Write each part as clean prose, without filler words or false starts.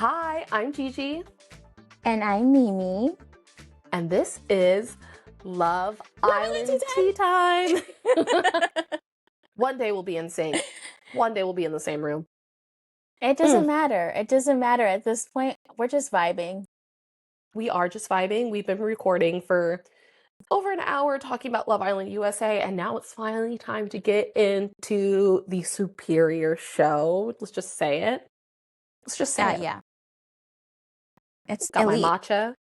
Hi, I'm Gigi, And I'm Mimi. and this is Love Island Tea Time. One day we'll be in sync. One day we'll be in the same room. It doesn't matter. It doesn't matter at this point. We're just vibing. We are just vibing. We've been recording for over an hour talking about Love Island USA, and now it's finally time to get into the superior show. Let's just say it. Let's just say it. Yeah. It's Got elite. my matcha.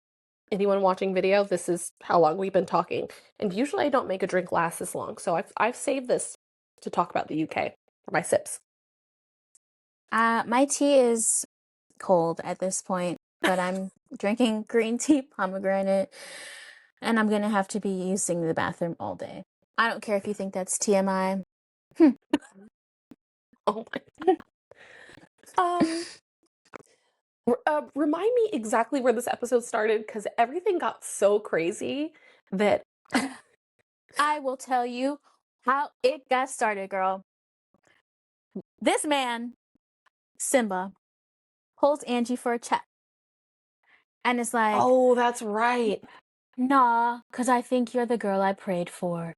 Anyone watching video, this is how long we've been talking. And usually I don't make a drink last this long, so I've saved this to talk about the UK for my sips. My tea is cold at this point, but I'm drinking green tea pomegranate, and I'm gonna have to be using the bathroom all day. I don't care if you think that's TMI. Oh my god. Remind me exactly where this episode started, because everything got so crazy that I will tell you how it got started, girl. This man, Simba, pulls Angie for a chat. And it's like, oh, that's right. nah, because I think you're the girl I prayed for.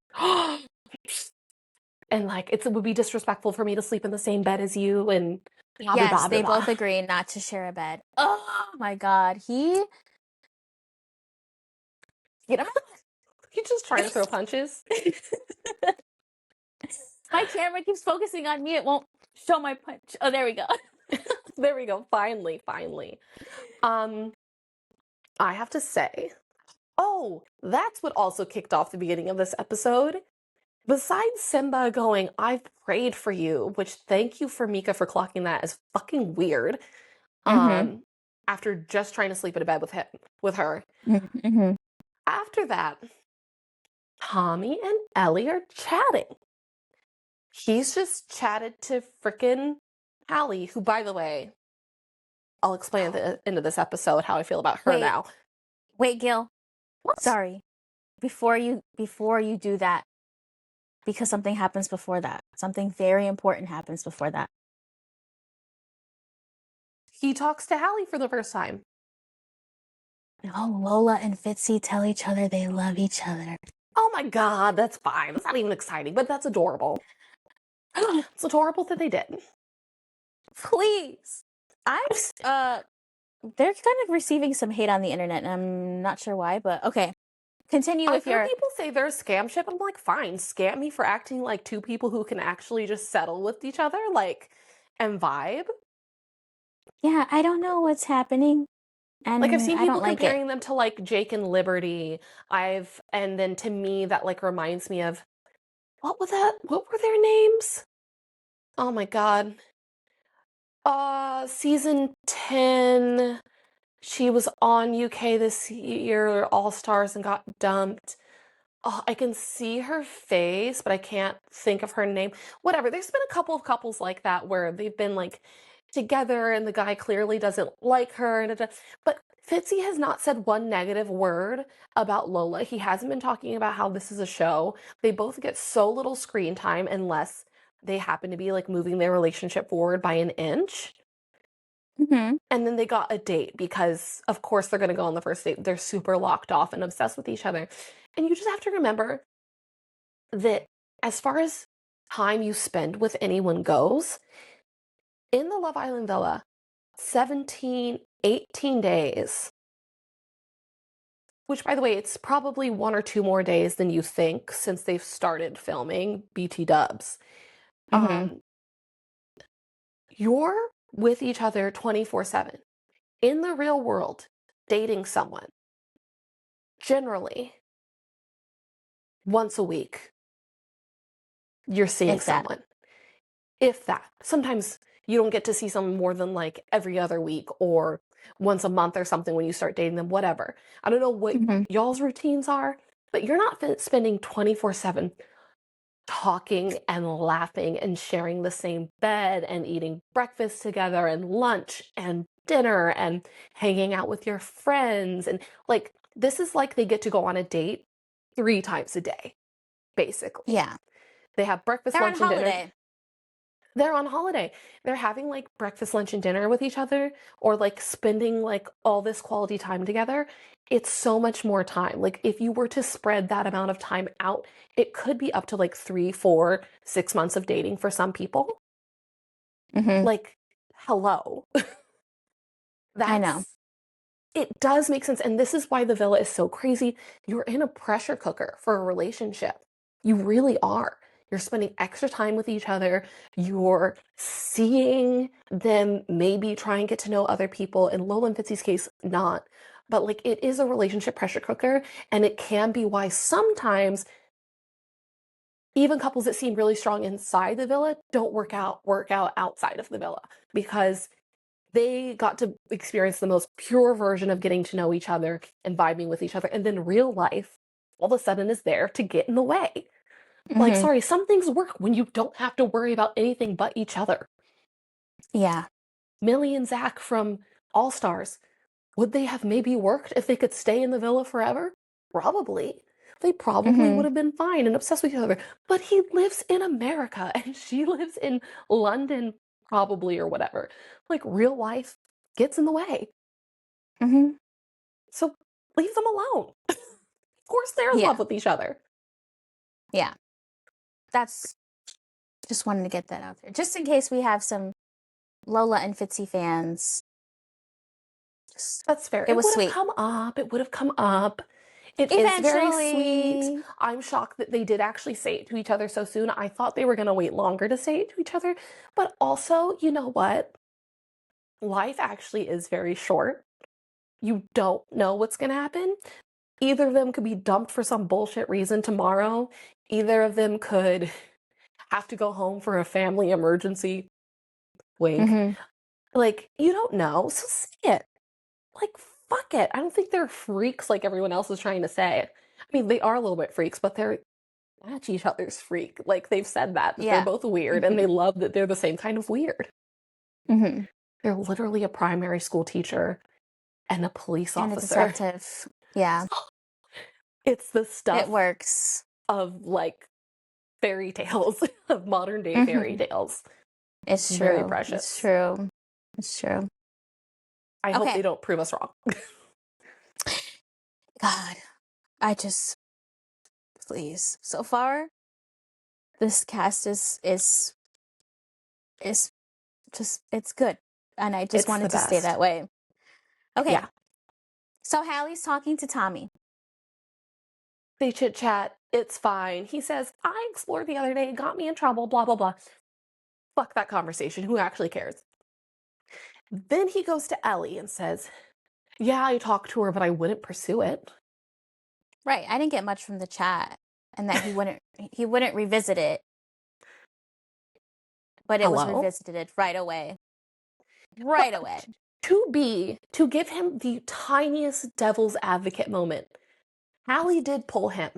And like it would be disrespectful for me to sleep in the same bed as you, and blah, blah, Yes, blah, they blah, both agree not to share a bed. Oh my god, You know, he's just trying to throw punches. My camera keeps focusing on me. It won't show my punch. Oh, there we go. There we go. Finally. I have to say, that's what also kicked off the beginning of this episode. Besides Simba going, I've prayed for you, which thank you for Mica for clocking that as fucking weird. After just trying to sleep in a bed with her. Mm-hmm. After that, Tommy and Ellie are chatting. He's just chatted to frickin' Hallie, who, by the way, I'll explain at the end of this episode how I feel about her now. Wait, Gil. What? Sorry. Before you do that, because something happens before that. Something very important happens before that. He talks to Hallie for the first time. Oh, Lola and Fitzy tell each other they love each other. Oh my god, that's fine. That's not even exciting, but that's adorable. It's adorable that they did. Please. They're kind of receiving some hate on the internet, and I'm not sure why, but okay. Continue with your... people say they're a scam ship. I'm like, fine, scam me for acting like two people who can actually just settle with each other, like, and vibe. Yeah, I don't know what's happening. And like, I've seen people comparing it. them to, like, Jake and Liberty. And then to me, that, like, reminds me of, what were their names? Oh my god. Season 10, she was on UK this year, All Stars, and got dumped. Oh, I can see her face, but I can't think of her name. Whatever. There's been a couple of couples like that where they've been like together and the guy clearly doesn't like her. But Fitzy has not said one negative word about Lola. He hasn't been talking about how this is a show. They both get so little screen time unless they happen to be like moving their relationship forward by an inch. Mm-hmm. And then they got a date because, of course, they're going to go on the first date. They're super locked off and obsessed with each other. And you just have to remember that as far as time you spend with anyone goes, in the Love Island villa, 17, 18 days, which, by the way, it's probably 1 or 2 more days than you think since they've started filming BT dubs. Mm-hmm. You're with each other 24/7. In the real world, dating someone, generally, once a week, you're seeing someone. If that. Sometimes you don't get to see someone more than like every other week or once a month or something when you start dating them, whatever. I don't know what y'all's routines are, but you're not spending 24/7 talking and laughing and sharing the same bed and eating breakfast together and lunch and dinner and hanging out with your friends. And like, this is like they get to go on a date 3 times a day, basically. Yeah. They have breakfast, lunch, and dinner. They're on holiday. They're having like breakfast, lunch, and dinner with each other, or like spending like all this quality time together. It's so much more time. Like, if you were to spread that amount of time out, it could be up to like 3, 4, 6 months of dating for some people. Mm-hmm. Like, hello. I know. That's It does make sense. And this is why the villa is so crazy. You're in a pressure cooker for a relationship. You really are. You're spending extra time with each other. You're seeing them maybe try and get to know other people. In Lola and Fitzy's case, not. But like, it is a relationship pressure cooker. And it can be why sometimes even couples that seem really strong inside the villa don't work out outside of the villa, because they got to experience the most pure version of getting to know each other and vibing with each other. And then real life all of a sudden is there to get in the way. Like, Mm-hmm. sorry, some things work when you don't have to worry about anything but each other. Yeah. Millie and Zach from All Stars, would they have maybe worked if they could stay in the villa forever? Probably. They probably would Mm-hmm. have been fine and obsessed with each other. But he lives in America and she lives in London, probably, or whatever. Like, real life gets in the way. Mm-hmm. So leave them alone. Of course they're in Yeah. love with each other. Yeah. That's just wanted to get that out there. Just in case we have some Lola and Fitzy fans. That's fair. It It was would have sweet. come up. It would have come up. It is very sweet. Eventually. I'm shocked that they did actually say it to each other so soon. I thought they were going to wait longer to say it to each other. But also, you know what? Life actually is very short. You don't know what's going to happen. Either of them could be dumped for some bullshit reason tomorrow. Either of them could have to go home for a family emergency. Wink. Mm-hmm. Like, you don't know. So say it. Like, fuck it. I don't think they're freaks like everyone else is trying to say. I mean, they are a little bit freaks, but they're at each other's freak. Like, they've said that they're Yeah. both weird and Mm-hmm. they love that they're the same kind of weird. Mm-hmm. They're literally a primary school teacher and a police And a officer. detective. Yeah. It's the It stuff works. of like fairy tales, of modern day fairy Mm-hmm. tales. It's Very true. It's precious. true. It's true. I hope they Okay. don't prove us wrong. God. I just please. So far, this cast is just it's good. And I just It's want the it to stay best. that way. Okay. Yeah. So Hallie's talking to Tommy. They chit chat. It's fine. He says, I explored the other day, it got me in trouble, blah, blah, blah. Fuck that conversation. Who actually cares? Then he goes to Ellie and says, yeah, I talked to her, but I wouldn't pursue it. Right. I didn't get much from the chat. And that he wouldn't revisit it. But it was Hello? revisited right away. Right away. But to give him the tiniest devil's advocate moment, Hallie did pull him.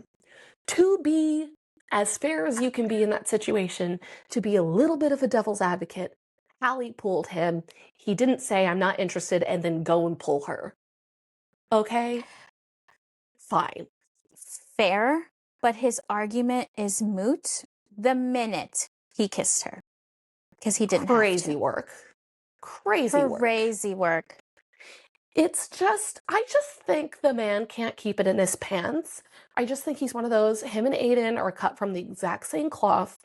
To be as fair as you can be in that situation, to be a little bit of a devil's advocate, Hallie pulled him. He didn't say, I'm not interested, and then go and pull her. Okay? Fine. Fair, but his argument is moot the minute he kissed her. Because he didn't have Crazy to. work. Crazy work. Crazy work. It's just, I just think the man can't keep it in his pants. I just think he's one of those, him and Aidan are cut from the exact same cloth.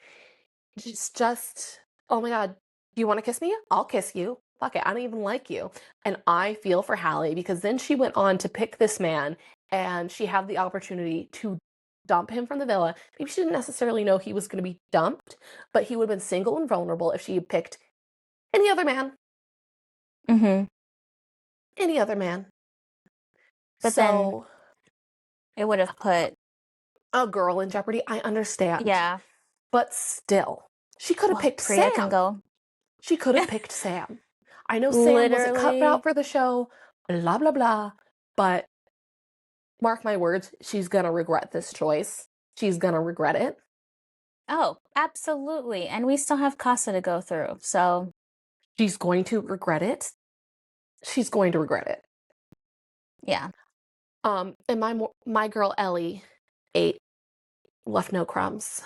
It's just, oh my God, do you want to kiss me? I'll kiss you. Fuck it, I don't even like you. And I feel for Hallie because then she went on to pick this man and she had the opportunity to dump him from the villa. Maybe she didn't necessarily know he was going to be dumped, but he would have been single and vulnerable if she had picked any other man. Mm-hmm. Any other man. But then So, it would have put a girl in jeopardy, I understand. yeah. But still, she could have Well, picked Priya can Sam. go. She could have picked Sam. I know Sam wasn't cut Literally. out for the show, blah, blah, blah, but mark my words, she's gonna regret this choice. She's gonna regret it. Oh, absolutely. And we still have Casa to go through. So She's going to regret it. She's going to regret it. yeah. And my girl Ellie left no crumbs.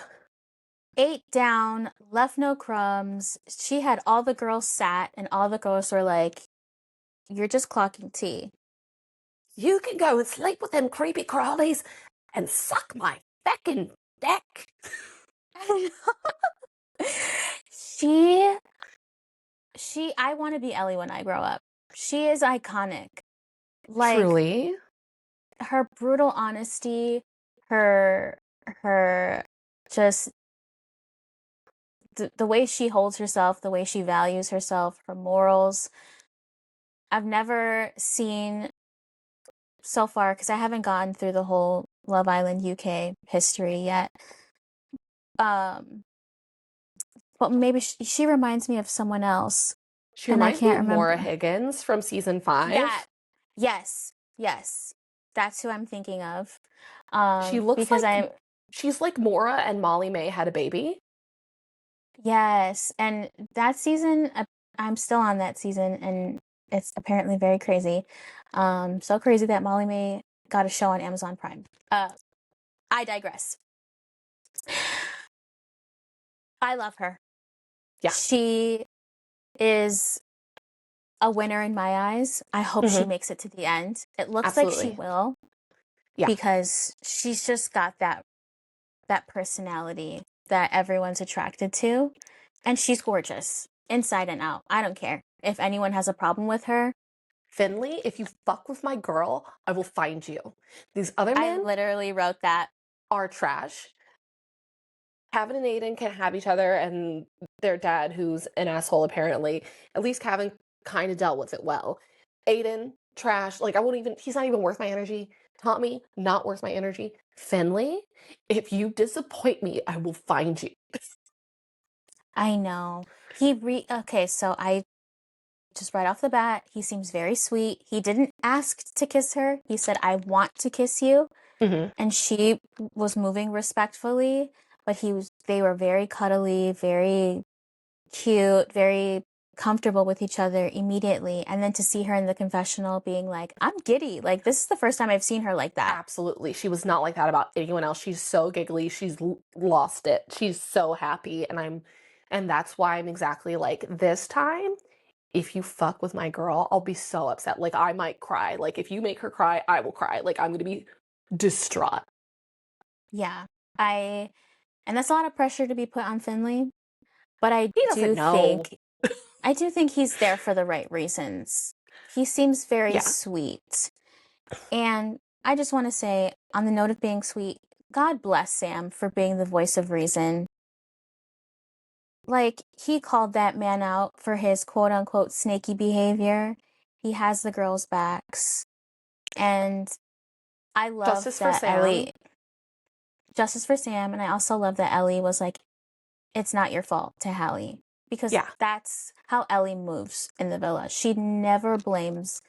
ate down, left no crumbs. She had all the girls sat, and all the girls were like, "You're just clocking tea." You can go and sleep with them creepy crawlies and suck my feckin' dick. she I want to be Ellie when I grow up. She is iconic. Like, Truly. her brutal honesty, her just the way she holds herself, the way she values herself, her morals. I've never seen so far, because I haven't gone through the whole Love Island UK history yet. But maybe she reminds me of someone else, She and I reminds me can't of Maura remember. Higgins from season 5. That, yes, yes, that's who I'm thinking of. She looks Because like she's like Maura and Molly May had a baby. yes, and that season, I'm still on that season, and it's apparently very crazy. So crazy that Molly May got a show on Amazon Prime. I digress. I love her. Yeah. She is a winner in my eyes. I hope she Mm-hmm. makes it to the end. It looks like she Absolutely. will, Yeah. because she's just got that personality that everyone's attracted to, and she's gorgeous inside and out. I don't care if anyone has a problem with her. Finley, if you fuck with my girl, I will find you. These other I men literally wrote that. are trash. Kevin and Aidan can have each other, and their dad, who's an asshole apparently, at least Kevin kind of dealt with it well. Aidan, trash. Like, I won't even, he's not even worth my energy. Tommy, not worth my energy. Finley, if you disappoint me, I will find you. I know. Okay, so I just right off the bat, he seems very sweet. He didn't ask to kiss her. He said, "I want to kiss you." Mm-hmm. And she was moving respectfully, but they were very cuddly, very cute, very comfortable with each other immediately. And then to see her in the confessional being like, "I'm giddy." Like, this is the first time I've seen her like that. Absolutely. She was not like that about anyone else. She's so giggly. She's lost it. She's so happy. And that's why I'm exactly like, this time, if you fuck with my girl, I'll be so upset. Like, I might cry. Like, if you make her cry, I will cry. Like, I'm going to be distraught. Yeah. And that's a lot of pressure to be put on Finley, but He doesn't know. I do think he's there for the right reasons. He seems very Yeah. sweet. And I just want to say, on the note of being sweet, God bless Sam for being the voice of reason. Like, he called that man out for his quote unquote snaky behavior. He has the girls' backs. And I love Justice for that Sam. Justice for Sam. And I also love that Ellie was like, "It's not your fault," to Hallie. Because Yeah. that's how Ellie moves in the villa. She never blames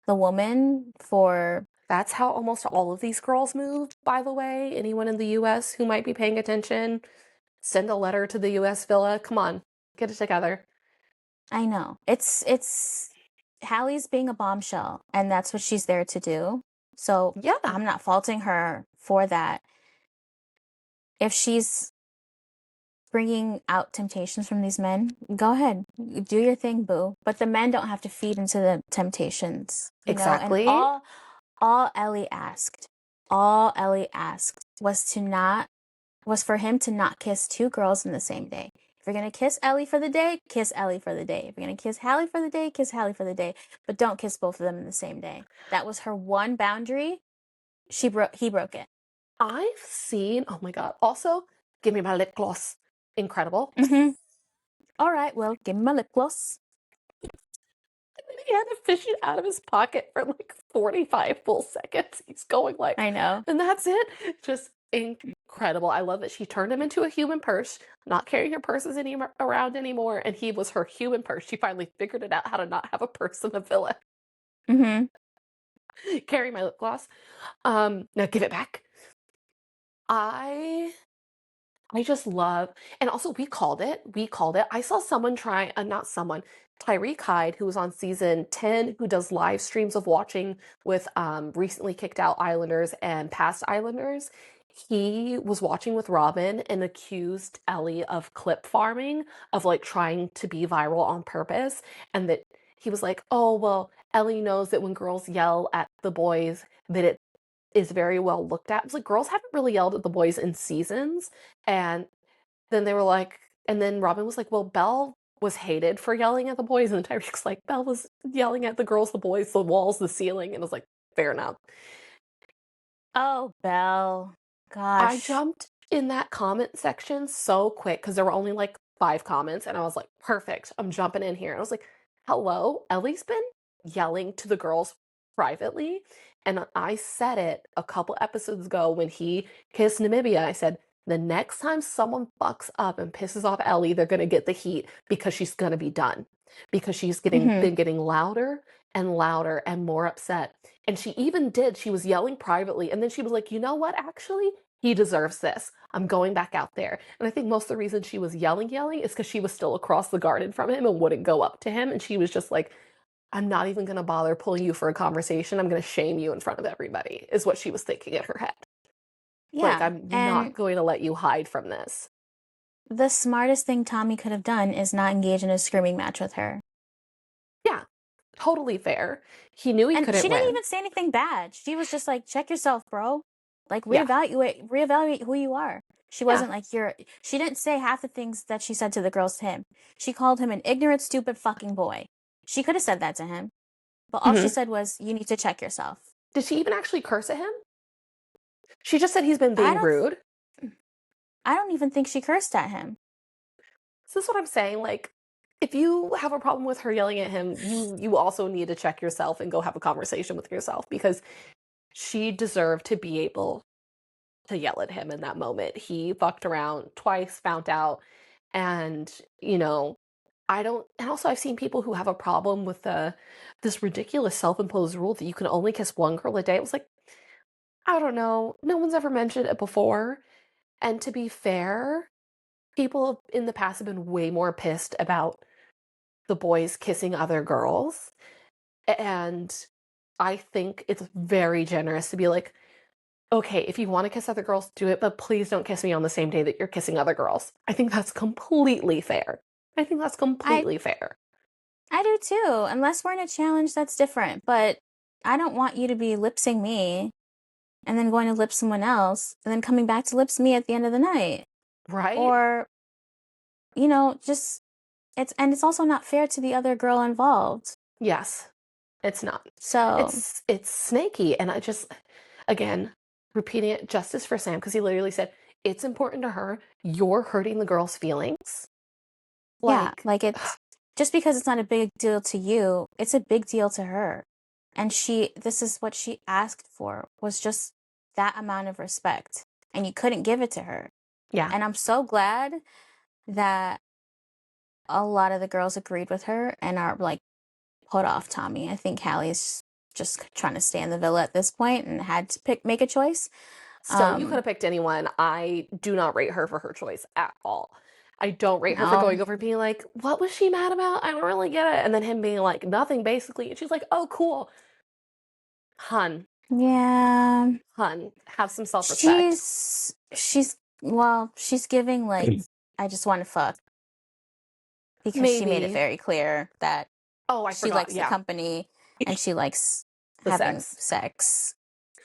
the woman for. That's how almost all of these girls move, by the way. Anyone in the US who might be paying attention, send a letter to the US villa. Come on, get it together. I know. It's Hallie's being a bombshell, and that's what she's there to do. So Yeah. I'm not faulting her for that. If she's bringing out temptations from these men, go ahead, do your thing, boo. But the men don't have to feed into the temptations, And Exactly. all Ellie asked, was for him to not kiss two girls in the same day. If you're gonna kiss Ellie for the day, kiss Ellie for the day. If you're gonna kiss Hallie for the day, kiss Hallie for the day. But don't kiss both of them in the same day. That was her one boundary. He broke it. I've seen, oh my God. Also, give me my lip gloss. Incredible. All right, well, give me my lip gloss. He had to fish it out of his pocket for like 45 full seconds. He's going like, I know. and that's it. Just incredible. I love that she turned him into a human purse, not carrying her purses around anymore, and he was her human purse. She finally figured it out how to not have a purse in the villa. Carry my lip gloss. Now give it back. I just love, and also we called it. I saw someone try, not someone, Tyreek Hyde, who was on season 10, who does live streams of watching with recently kicked out Islanders and past Islanders. he was watching with Robin and accused Ellie of clip farming, of like trying to be viral on purpose, and that he was like, "Oh, well, Ellie knows that when girls yell at the boys, that it is very well looked at." It's like girls haven't really yelled at the boys in seasons, and then they were like, and then Robin was like, "Well, Belle was hated for yelling at the boys," and Tyreek's like, "Belle was yelling at the girls, the boys, the walls, the ceiling," and I was like, "Fair enough." Oh, Belle. I Gosh. jumped in that comment section so quick because there were only like 5 comments, and I was like, perfect, I'm jumping in here. And I was like, hello, Ellie's been yelling to the girls privately. And I said it a couple episodes ago when he kissed Namibia. I said, the next time someone fucks up and pisses off Ellie, they're going to get the heat because she's going to be done. Because she's Mm-hmm. been getting louder and louder and more upset. And she even did, she was yelling privately. And then she was like, you know what, actually? He deserves this. I'm going back out there. And I think most of the reason she was yelling is because she was still across the garden from him and wouldn't go up to him. And she was just like, I'm not even going to bother pulling you for a conversation. I'm going to shame you in front of everybody, is what she was thinking in her head. Like, Yeah. I'm not And going to let you hide from this. the smartest thing Tommy could have done is not engage in a screaming match with her. Yeah, totally fair. He knew he And couldn't she didn't win. even say anything bad. She was just like, check yourself, bro. Like Yeah, reevaluate who you are. She yeah. wasn't like she didn't say half the things that she said to the girls to him. She called him an ignorant, stupid fucking boy. She could have said that to him. But all she Hmm. said was, you need to check yourself. Did she even actually curse at him? She just said he's been I being don't rude. I don't even think she cursed at him. So this is what I'm saying. Like, if you have a problem with her yelling at him, you also need to check yourself and go have a conversation with yourself, because she deserved to be able to yell at him in that moment. He fucked around twice, found out, and you know, I don't. And also, I've seen people who have a problem with this ridiculous self-imposed rule that you can only kiss one girl a day. It was like, I don't know. No one's ever mentioned it before. And to be fair, people in the past have been way more pissed about the boys kissing other girls. And I think it's very generous to be like, okay, if you want to kiss other girls, do it, but please don't kiss me on the same day that you're kissing other girls. I think that's completely fair. I think that's I completely fair. I do too. Unless we're in a challenge, that's different. But I don't want you to be lipsing me and then going to lip someone else and then coming back to lips me at the end of the night. Right? Or, just it's also not fair to the other girl involved. Yes. It's not. So, It's snaky. And I just, again, repeating it, justice for Sam, because he literally said, it's important to her. You're hurting the girl's feelings. yeah, Like, like it's just because it's not a big deal to you, it's a big deal to her. And this is what she asked for, was just that amount of respect. And you couldn't give it to her. yeah. And I'm so glad that a lot of the girls agreed with her and are like put off Tommy. I think Hallie's just trying to stay in the villa at this point and had to make a choice. Still, you could have picked anyone. I do not rate her for her choice at all. I don't rate her for No. going over and being like, what was she mad about? I don't really get it. And then him being like, nothing, basically. And she's like, oh, cool. Hun, Yeah. hun, have some self-respect. She's giving like I just want to fuck, because she made it Maybe. very clear that Oh, I she forgot. likes the Yeah, company and she likes the having sex. sex,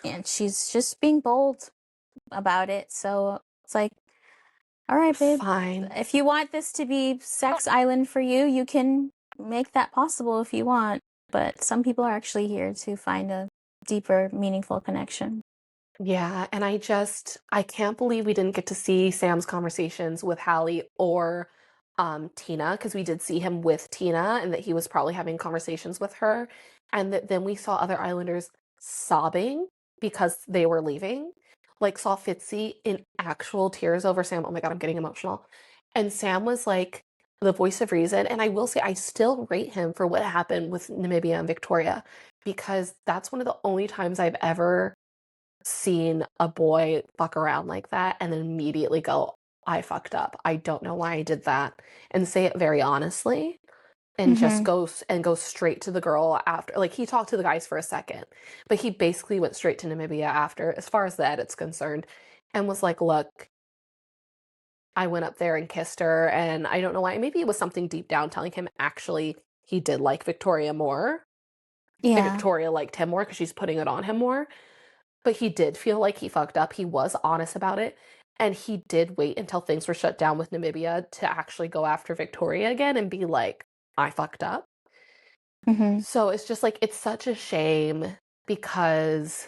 and she's just being bold about it. So it's like, all right, babe, Fine. if you want this to be Sex Island for you, you can make that possible if you want. But some people are actually here to find a deeper, meaningful connection. Yeah, and I can't believe we didn't get to see Sam's conversations with Hallie or Tina, because we did see him with Tina and that he was probably having conversations with her, and that then we saw other Islanders sobbing because they were leaving. Like, saw Fitzy in actual tears over Sam. Oh my God, I'm getting emotional. And Sam was like the voice of reason. And I will say, I still rate him for what happened with Namibia and Victoria, because that's one of the only times I've ever seen a boy fuck around like that and then immediately go, I fucked up. I don't know why I did that. And say it very honestly, and just Mm-hmm. go straight to the girl after. Like, he talked to the guys for a second, but he basically went straight to Namibia after, as far as the edit's concerned. and was like, look, I went up there and kissed her, and I don't know why. Maybe it was something deep down telling him actually he did like Victoria more. And Yeah. Victoria liked him more because she's putting it on him more. But he did feel like he fucked up. He was honest about it. And he did wait until things were shut down with Namibia to actually go after Victoria again and be like, I fucked up. Mm-hmm. So it's just like, it's such a shame because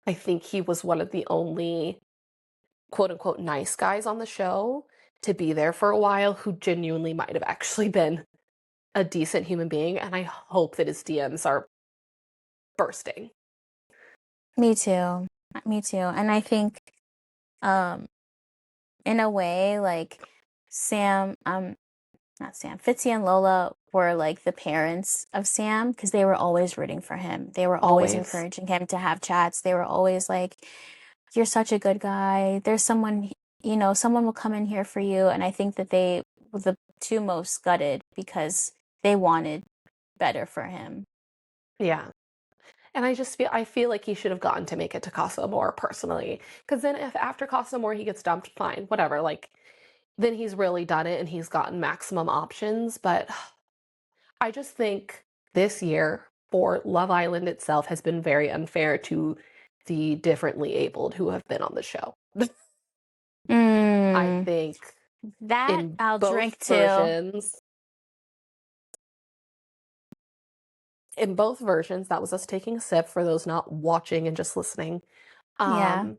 I think he was one of the only quote unquote nice guys on the show to be there for a while who genuinely might have actually been a decent human being. And I hope that his DMs are bursting. Me too. Me too. And I think, in a way, like not Sam, Fitzy and Lola were like the parents of Sam because they were always rooting for him. They were always Always. encouraging him to have chats. They were always like, you're such a good guy. There's someone, someone will come in here for you. And I think that they were the two most gutted because they wanted better for him. Yeah. And I feel like he should have gotten to make it to Casa Amor personally. Because then if after Casa Amor he gets dumped, fine, whatever. Like, then he's really done it and he's gotten maximum options. But I just think this year for Love Island itself has been very unfair to the differently abled who have been on the show. I Mm, think that in I'll both drink to. versions, in both versions, that was us taking a sip for those not watching and just listening. Yeah. Um,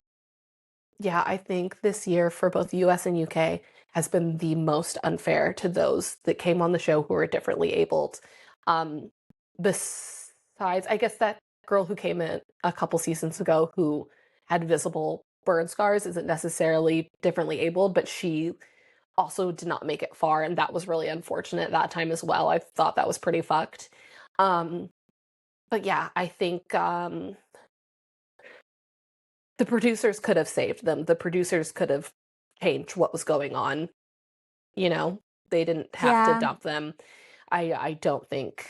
yeah, I think this year for both US and UK has been the most unfair to those that came on the show who are differently abled. Um, besides, I guess that girl who came in a couple seasons ago who had visible burn scars isn't necessarily differently abled, but she also did not make it far, and that was really unfortunate that time as well. I thought that was pretty fucked. Um, but yeah, I think the producers could have saved them. The producers could have changed what was going on. You know, they didn't have to Yeah. dump them. I don't think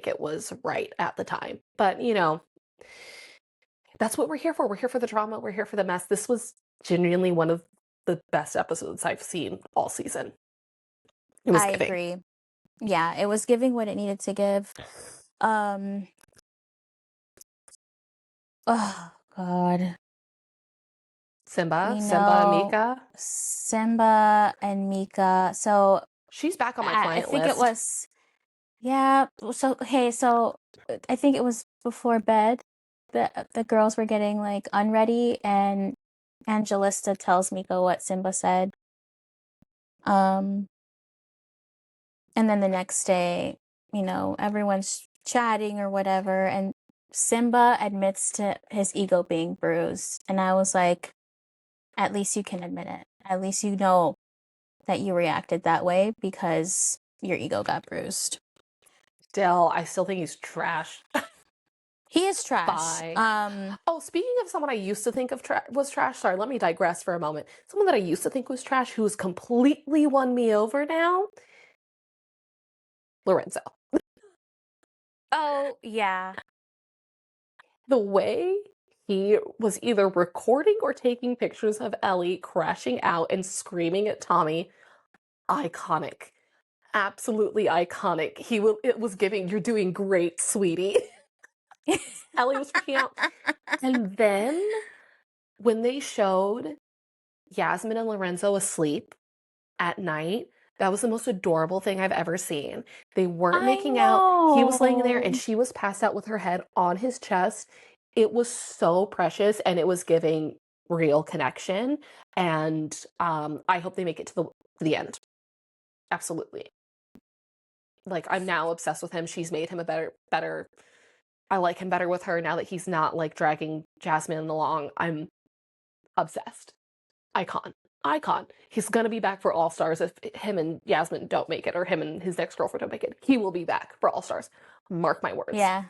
it was right at the time. But, that's what we're here for. We're here for the drama. We're here for the mess. This was genuinely one of the best episodes I've seen all season. It was I giving. agree. Yeah, it was giving what it needed to give. Um, oh God. Simba and Mica. Simba and Mica. So She's back on my I client think it list. was, yeah. So, okay, so I think it was before bed that the girls were getting like unready, and Angelista tells Mica what Simba said. Um, and then the next day, everyone's chatting or whatever, and Simba admits to his ego being bruised. And I was like, at least you can admit it. At least you know that you reacted that way because your ego got bruised. I still think he's trash. He is trash. Bye. Oh, speaking of someone I used to think of was trash, sorry, let me digress for a moment. Someone that I used to think was trash who's completely won me over now, Lorenzo. Oh, yeah. The way he was either recording or taking pictures of Ellie crashing out and screaming at Tommy, iconic. Absolutely iconic. It was giving, you're doing great, sweetie. Ellie was freaking out. And then when they showed Yasmin and Lorenzo asleep at night, that was the most adorable thing I've ever seen. They weren't I making out. He was laying there and know. she was passed out with her head on his chest. It was so precious and it was giving real connection. And I hope they make it to the end. Absolutely. Like, I'm now obsessed with him. She's made him a better. I like him better with her now that he's not like dragging Jasmine along. I'm obsessed. Icon. He's gonna be back for All Stars if him and Yasmin don't make it, or him and his ex-girlfriend don't make it. He will be back for All Stars. Mark my words. Yeah.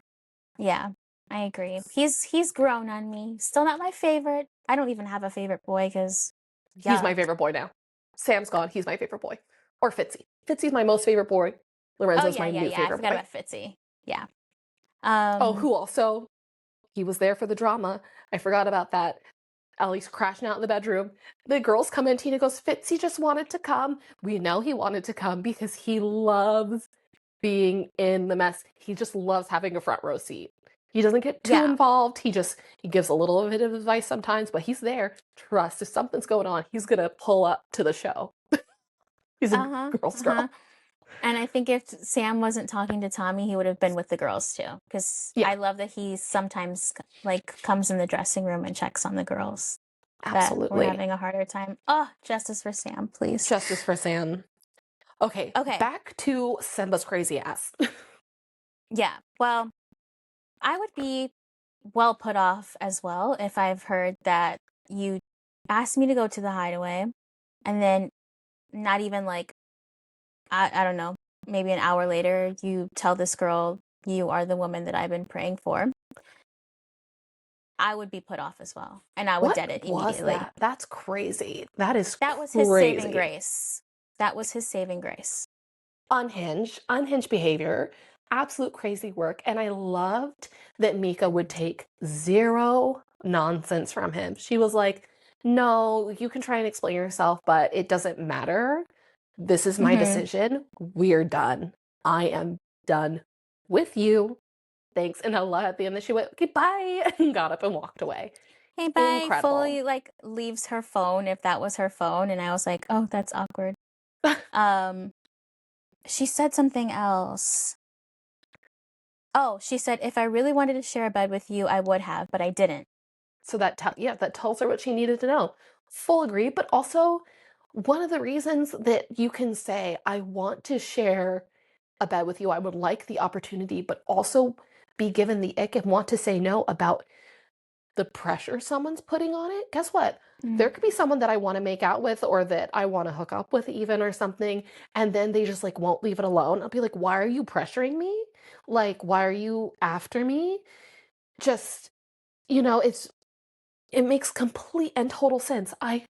Yeah. I agree. He's grown on me. Still not my favorite. I don't even have a favorite boy because He's my yuck. favorite boy now. Sam's gone. He's my favorite boy. Or Fitzy. Fitzy's my most favorite boy. Oh Lorenzo's yeah, my yeah, new yeah. I favorite forgot boy. about Fitzy. Yeah. Oh, who also He was there for the drama. I forgot about that. Ellie's crashing out in the bedroom. The girls come in. Tina goes, Fitzy just wanted to come. We know he wanted to come because he loves being in the mess. He just loves having a front row seat. He doesn't get too Yeah. involved. He gives a little bit of advice sometimes, but he's there. Trust, if something's going on, he's gonna pull up to the show. He's a girl's girl. And I think if Sam wasn't talking to Tommy, he would have been with the girls too. Because Yeah, I love that he sometimes like comes in the dressing room and checks on the girls that were absolutely. having a harder time. Oh, justice for Sam, please. Justice for Sam. Okay, Okay. back to Simba's crazy ass. Yeah. Well, I would be well put off as well if I've heard that you asked me to go to the hideaway and then not even like I don't know, maybe an hour later, you tell this girl you are the woman that I've been praying for. I would be put off as well, and I would What dead it was immediately. that? That's crazy. That is That was his saving crazy. grace. That was his saving grace. Unhinged behavior, absolute crazy work. And I loved that Mica would take zero nonsense from him. She was like, no, you can try and explain yourself, but it doesn't matter. This is my decision. We're done. I am done with you. Thanks. And Ella at the end, she went, okay, bye, and got up and walked away. Hey, bye. Incredible. Fully like leaves her phone if that was her phone, and I was like, oh, that's awkward. She said something else. Oh, she said, if I really wanted to share a bed with you, I would have, but I didn't. So that tells her what she needed to know. Full agree, but also one of the reasons that you can say, I want to share a bed with you, I would like the opportunity, but also be given the ick and want to say no about the pressure someone's putting on it. Guess what? There could be someone that I want to make out with or that I want to hook up with even or something, and then they just like won't leave it alone. I'll be like, why are you pressuring me? Like, why are you after me? Just, it makes complete and total sense. I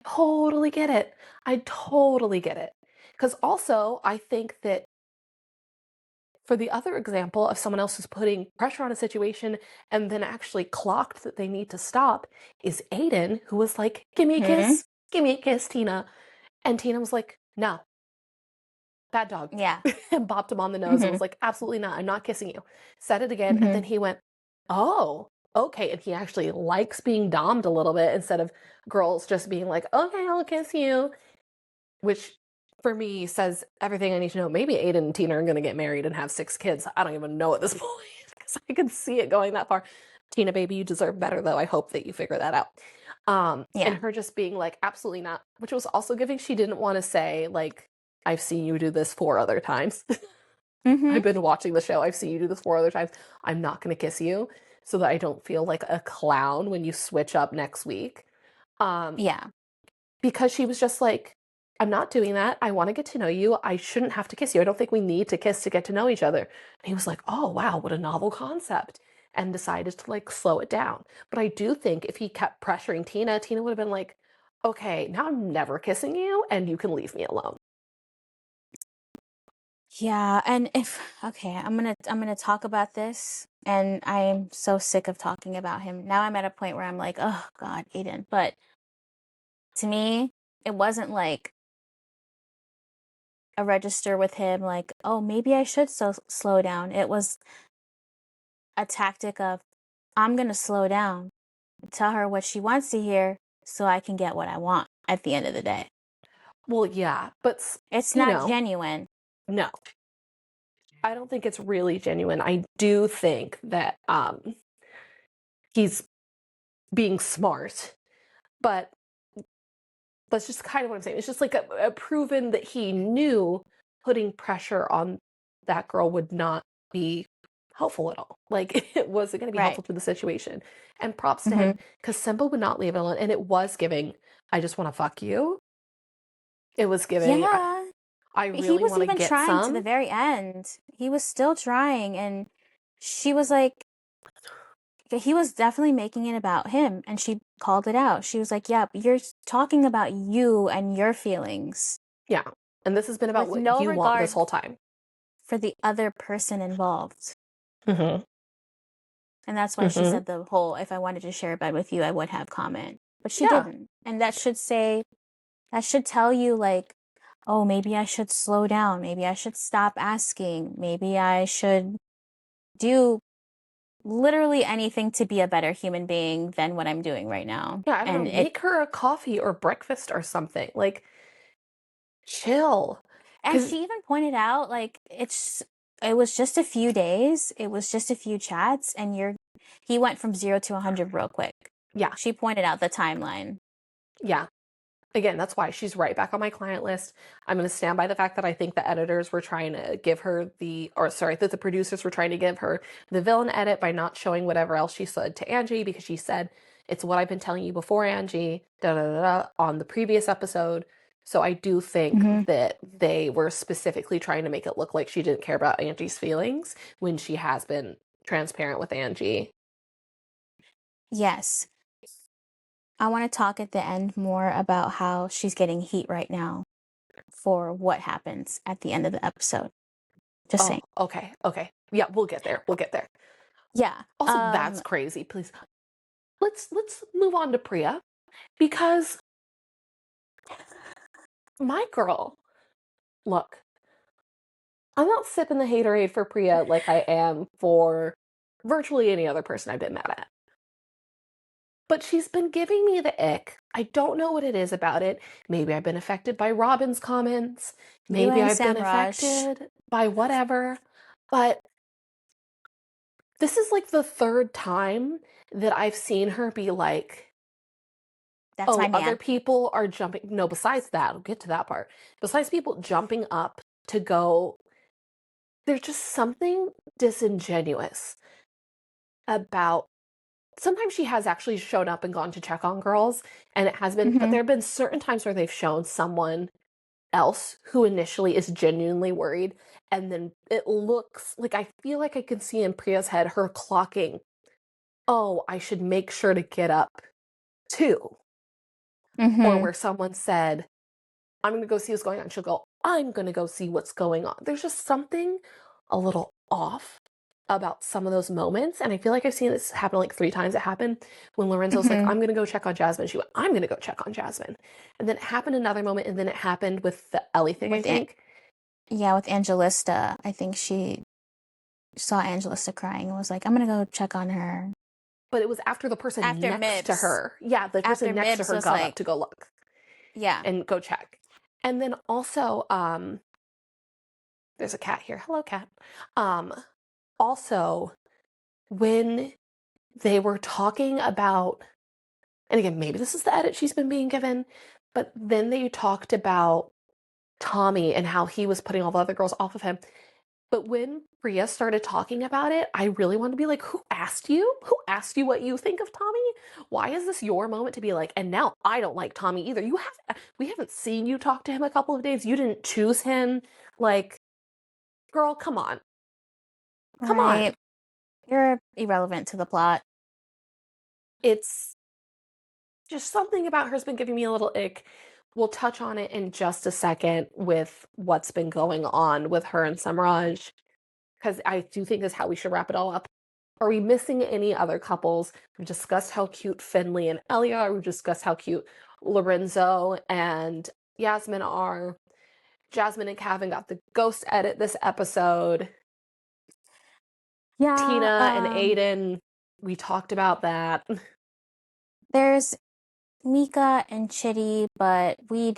totally get it. I totally get it. Because also, I think that for the other example of someone else who's putting pressure on a situation and then actually clocked that they need to stop is Aidan, who was like, give me a kiss, Tina. And Tina was like, no, bad dog. Yeah. And bopped him on the nose and was like, absolutely not. I'm not kissing you. Said it again. And then he went, oh, okay. And he actually likes being dommed a little bit instead of girls just being like, okay, I'll kiss you. Which for me says everything I need to know. Maybe Aidan and Tina are going to get married and have 6 kids. I don't even know at this point because I can see it going that far. Tina, baby, you deserve better, though. I hope that you figure that out. And her just being like, absolutely not, which was also giving she didn't want to say, like, I've seen you do this 4 other times. I've been watching the show. I've seen you do this 4 other times. I'm not going to kiss you so that I don't feel like a clown when you switch up next week. Yeah. Because she was just like, I'm not doing that. I want to get to know you. I shouldn't have to kiss you. I don't think we need to kiss to get to know each other. And he was like, oh, wow, what a novel concept. And decided to like slow it down. But I do think if he kept pressuring Tina, Tina would have been like, okay, now I'm never kissing you and you can leave me alone. Yeah, and I'm gonna talk about this, and I am so sick of talking about him. Now I'm at a point where I'm like, oh God, Aidan. But to me, it wasn't like a register with him, like, oh, maybe I should slow down. It was a tactic of, I'm gonna slow down, tell her what she wants to hear, so I can get what I want at the end of the day. Well, yeah, but It's not genuine. No. I don't think it's really genuine. I do think that he's being smart, but that's just kind of what I'm saying. It's just like a proven that he knew putting pressure on that girl would not be helpful at all. Like it wasn't going to be helpful to the situation. And props to him because Simba would not leave it alone. And it was giving, I just want to fuck you. It was giving, Yeah. I He really was want to even get trying to some. the very end. He was still trying, and she was like, he was definitely making it about him, and she called it out. She was like, yeah, but you're talking about you and your feelings. Yeah. And this has been about with what no you want this regard whole time. for the other person involved. Mm-hmm. And that's why she said the whole, if I wanted to share a bed with you, I would have comment. But she Yeah. didn't. And that should tell you, like, oh, maybe I should slow down. Maybe I should stop asking. Maybe I should do literally anything to be a better human being than what I'm doing right now. Yeah, I don't And know. Make her a coffee or breakfast or something. Like, chill. and Because, she even pointed out, like, it was just a few days. It was just a few chats, and he went from 0 to 100 real quick. yeah, She pointed out the timeline. yeah. Again, that's why she's right back on my client list. I'm going to stand by the fact that I think the editors were trying to give her that the producers were trying to give her the villain edit by not showing whatever else she said to Angie, because she said, it's what I've been telling you before, Angie, on the previous episode. So I do think that they were specifically trying to make it look like she didn't care about Angie's feelings when she has been transparent with Angie. Yes. I want to talk at the end more about how she's getting heat right now for what happens at the end of the episode. Just saying. Okay. Yeah, we'll get there. Yeah. Also, that's crazy. Please, let's move on to Priya, because my girl, look, I'm not sipping the haterade for Priya like I am for virtually any other person I've been mad at. But she's been giving me the ick. I don't know what it is about it. Maybe I've been affected by Robin's comments. Maybe I've been affected by whatever. But this is like the third time that I've seen her be like, That's my man. Other people are jumping. No, besides that, I'll get to that part. Besides people jumping up to go, there's just something disingenuous about. Sometimes she has actually shown up and gone to check on girls, and it has been, but there have been certain times where they've shown someone else who initially is genuinely worried, and then it looks like, I feel like I can see in Priya's head her clocking, oh, I should make sure to get up too. Or where someone said, I'm going to go see what's going on. She'll go, I'm going to go see what's going on. There's just something a little off about some of those moments. And I feel like I've seen this happen like 3 times. It happened when Lorenzo's like, I'm going to go check on Jasmine. She went, I'm going to go check on Jasmine. And then it happened another moment. And then it happened with the Ellie thing, I think. With Angelista. I think she saw Angelista crying and was like, I'm going to go check on her. But it was after the person next to her. Yeah, the person next to her got up to go look. Yeah. And go check. And then also, there's a cat here. Hello, cat. Also, when they were talking about, and again, maybe this is the edit she's been being given, but then they talked about Tommy and how he was putting all the other girls off of him. But when Priya started talking about it, I really wanted to be like, who asked you? Who asked you what you think of Tommy? Why is this your moment to be like, and now I don't like Tommy either? We haven't seen you talk to him a couple of days. You didn't choose him. Like, girl, come on. Come on. You're irrelevant to the plot. It's just something about her's been giving me a little ick. We'll touch on it in just a second with what's been going on with her and Samraj, because I do think this is how we should wrap it all up. Are we missing any other couples? We've discussed how cute Finley and Ellie are. We've discussed how cute Lorenzo and Yasmin are. Jasmine and Kevin got the ghost edit this episode. Yeah. Tina and Aidan, we talked about that. There's Mica and Chitty, but we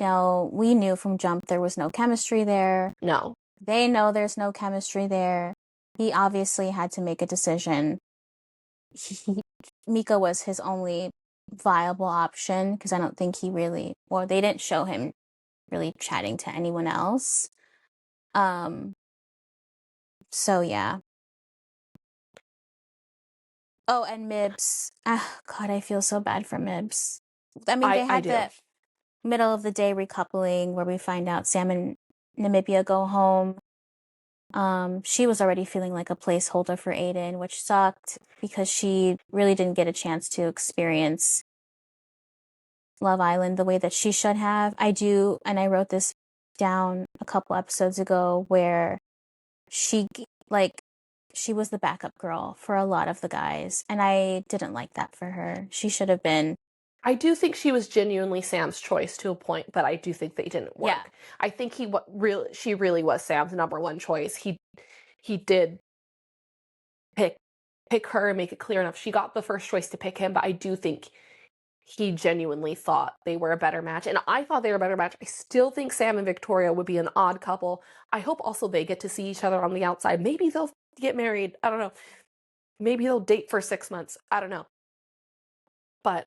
knew from jump there was no chemistry there. No. They know there's no chemistry there. He obviously had to make a decision. Mica was his only viable option, because I don't think they didn't show him really chatting to anyone else. So yeah. Oh, and Mibs. God, I feel so bad for Mibs. I mean, they had the middle of the day recoupling where we find out Sam and Namibia go home. She was already feeling like a placeholder for Aidan, which sucked because she really didn't get a chance to experience Love Island the way that she should have. And I wrote this down a couple episodes ago, where she, like, she was the backup girl for a lot of the guys, and I didn't like that for her. She should have been. I do think she was genuinely Sam's choice to a point, but I do think they didn't work. Yeah. I think she really was Sam's number one choice. He did pick her and make it clear enough. She got the first choice to pick him, but I do think he genuinely thought they were a better match. And I thought they were a better match. I still think Sam and Victoria would be an odd couple. I hope also they get to see each other on the outside. Maybe they'll get married. I don't know. Maybe they'll date for 6 months. I don't know. But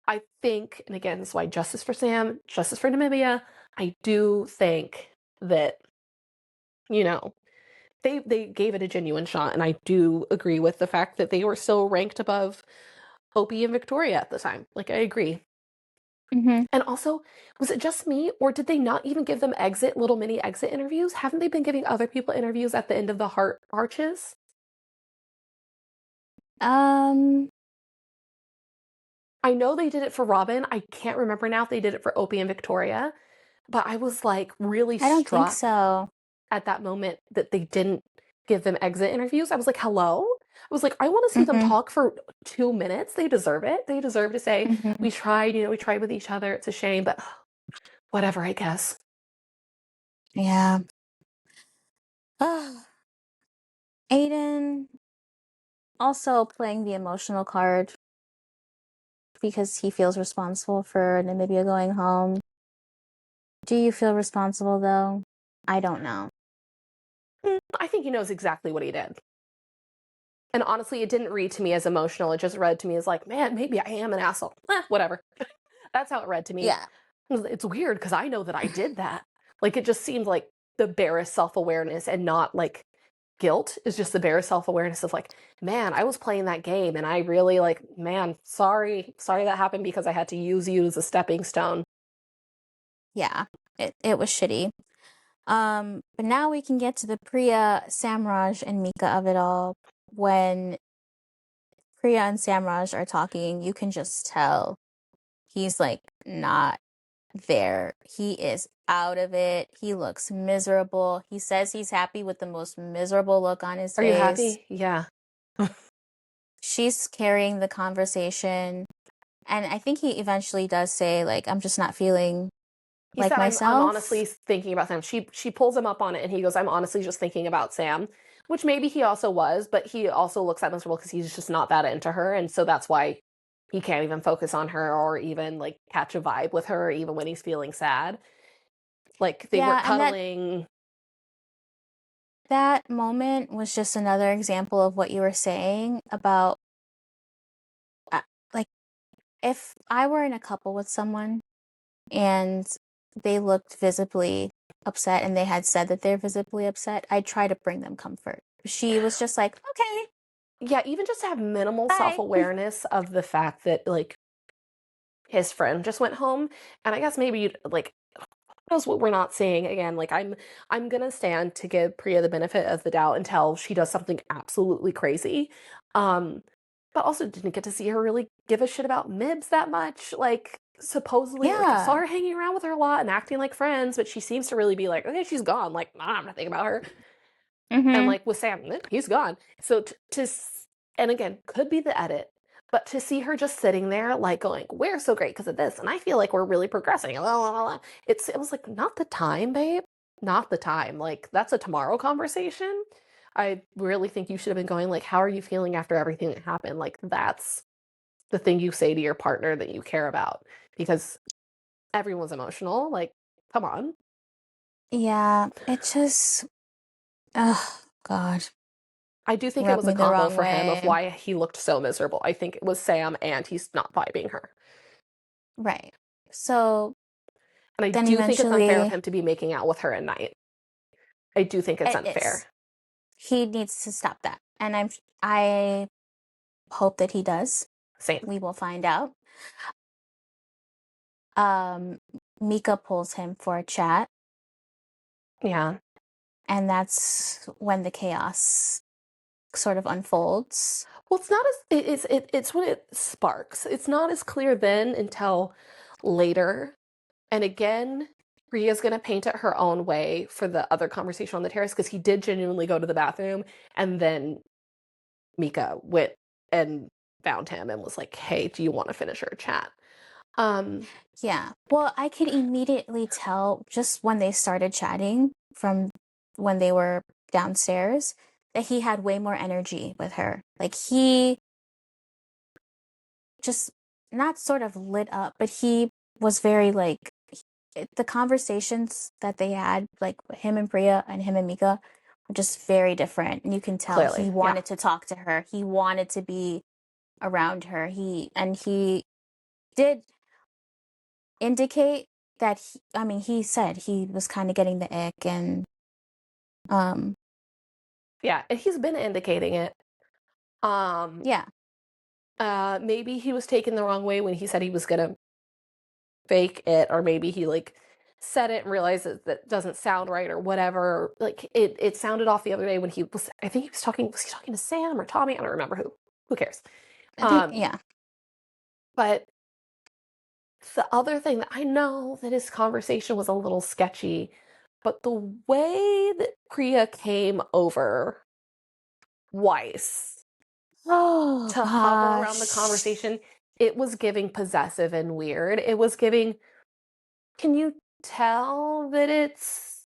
I think, and again, this is why justice for Sam, justice for Namibia, I do think that, you know, they gave it a genuine shot. And I do agree with the fact that they were still ranked above Opie and Victoria at the time. Like, I agree. Mm-hmm. And also, was it just me, or did they not even give them little mini exit interviews? Haven't they been giving other people interviews at the end of the heart arches? I know they did it for Robin. I can't remember now if they did it for Opie and Victoria, but I was like really I don't think struck so. at that moment that they didn't give them exit interviews. I was like, hello? I was like, I want to see them Mm-hmm. talk for 2 minutes. They deserve it. They deserve to say, Mm-hmm. we tried with each other. It's a shame, but whatever, I guess. Yeah. Aidan also playing the emotional card because he feels responsible for Namibia going home. Do you feel responsible though? I don't know. I think he knows exactly what he did. And honestly, it didn't read to me as emotional. It just read to me as like, man, maybe I am an asshole. Whatever. That's how it read to me. Yeah. It's weird because I know that I did that. Like, it just seemed like the barest self-awareness and not like guilt. Is just the barest self-awareness of like, man, I was playing that game and I really like, man, sorry that happened because I had to use you as a stepping stone. Yeah. It was shitty. But now we can get to the Priya, Samraj, and Mica of it all. When Priya and Samraj are talking, you can just tell he's like not there. He is out of it. He looks miserable. He says he's happy with the most miserable look on his Are you face. happy? Yeah. She's carrying the conversation. And I think he eventually does say, like, I'm just not feeling He like said, I'm myself. honestly thinking about Sam. She pulls him up on it and he goes, I'm honestly just thinking about Sam, which maybe he also was, but he also looks that miserable because he's just not that into her. And so that's why he can't even focus on her or even like catch a vibe with her, even when he's feeling sad. Like they Yeah, weren't and cuddling. that moment was just another example of what you were saying about like if I were in a couple with someone and they looked visibly upset and they had said that they're visibly upset, I'd try to bring them comfort. She was just like, okay, Yeah, even just to have minimal bye. self-awareness of the fact that like his friend just went home. And I guess maybe you'd like knows what we're not seeing again. Like I'm gonna stand to give Priya the benefit of the doubt until she does something absolutely crazy. Um, but also didn't get to see her really give a shit about Mibs that much. Like supposedly, like I saw Yeah. her hanging around with her a lot and acting like friends, but she seems to really be like, okay, she's gone. Like, nah, I'm not thinking about her. And Mm-hmm. like with Sam, he's gone. So and again, could be the edit, but to see her just sitting there, like going, "We're so great because of this," and I feel like we're really progressing. It was like not the time, babe, not the time. Like that's a tomorrow conversation. I really think you should have been going like, "How are you feeling after everything that happened?" Like that's the thing you say to your partner that you care about because everyone's emotional. Like, come on. Yeah. It just, oh, God, I do think it rubbed was a me the combo wrong for him of way. why he looked so miserable. I think it was Sam and he's not vibing her. Right. So And I then do think it's unfair of eventually, him to be making out with her at night. I do think it's it unfair. is. He needs to stop that. And I hope that he does. Same. We will find out. Um, Mica pulls him for a chat, Yeah. and that's when the chaos sort of unfolds. Well, it's not as it's when it sparks. It's not as clear then until later. And again, Priya's gonna paint it her own way for the other conversation on the terrace because he did genuinely go to the bathroom, and then Mica went and found him and was like, "Hey, do you want to finish our chat?" Um, Yeah. Well, I could immediately tell just when they started chatting from when they were downstairs that he had way more energy with her. Like he just not sort of lit up, but he was very like the conversations that they had, like him and Priya and him and Mica, were just very different. And you can tell he clearly, yeah, wanted to talk to her. He wanted to be around her. He did indicate that he said he was kind of getting the ick and um yeah, and he's been indicating it. Um, yeah. maybe he was taken the wrong way when he said he was gonna fake it, or maybe he like said it and realized that doesn't sound right or whatever. Like it sounded off the other day when he was. I think he was talking. Was he talking to Sam or Tommy? I don't remember who. Who cares? I think Um, yeah. but the other thing that I know that his conversation was a little sketchy, but the way that Priya came over Weiss Oh to hover around the gosh. conversation, it was giving possessive and weird. It was giving, can you tell that it's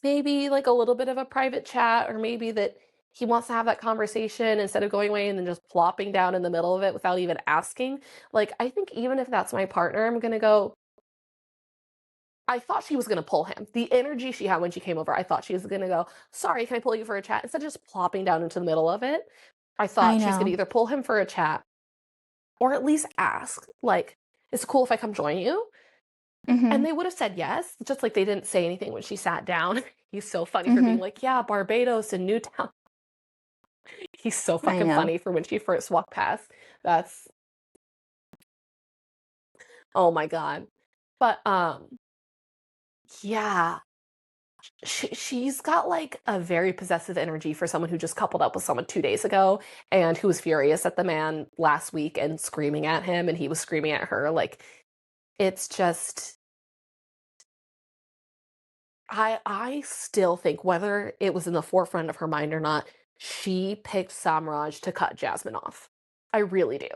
maybe like a little bit of a private chat, or maybe that he wants to have that conversation instead of going away and then just plopping down in the middle of it without even asking? Like, I think even if that's my partner, I'm gonna go, I thought she was gonna pull him. The energy she had when she came over, I thought she was gonna go, sorry, can I pull you for a chat? Instead of just plopping down into the middle of it, I I thought she's gonna know. either pull him for a chat or at least ask, like, is it cool if I come join you? And Mhm. they would have said yes, just like they didn't say anything when she sat down. He's so funny for being Mhm. like, yeah, Barbados and Newtown. He's so I fucking know. funny for when she first walked past. That's, oh my God. But yeah, she's got like a very possessive energy for someone who just coupled up with someone 2 days ago and who was furious at the man last week and screaming at him and he was screaming at her. Like, it's just, I still think whether it was in the forefront of her mind or not, she picked Samraj to cut Jasmine off. I really do.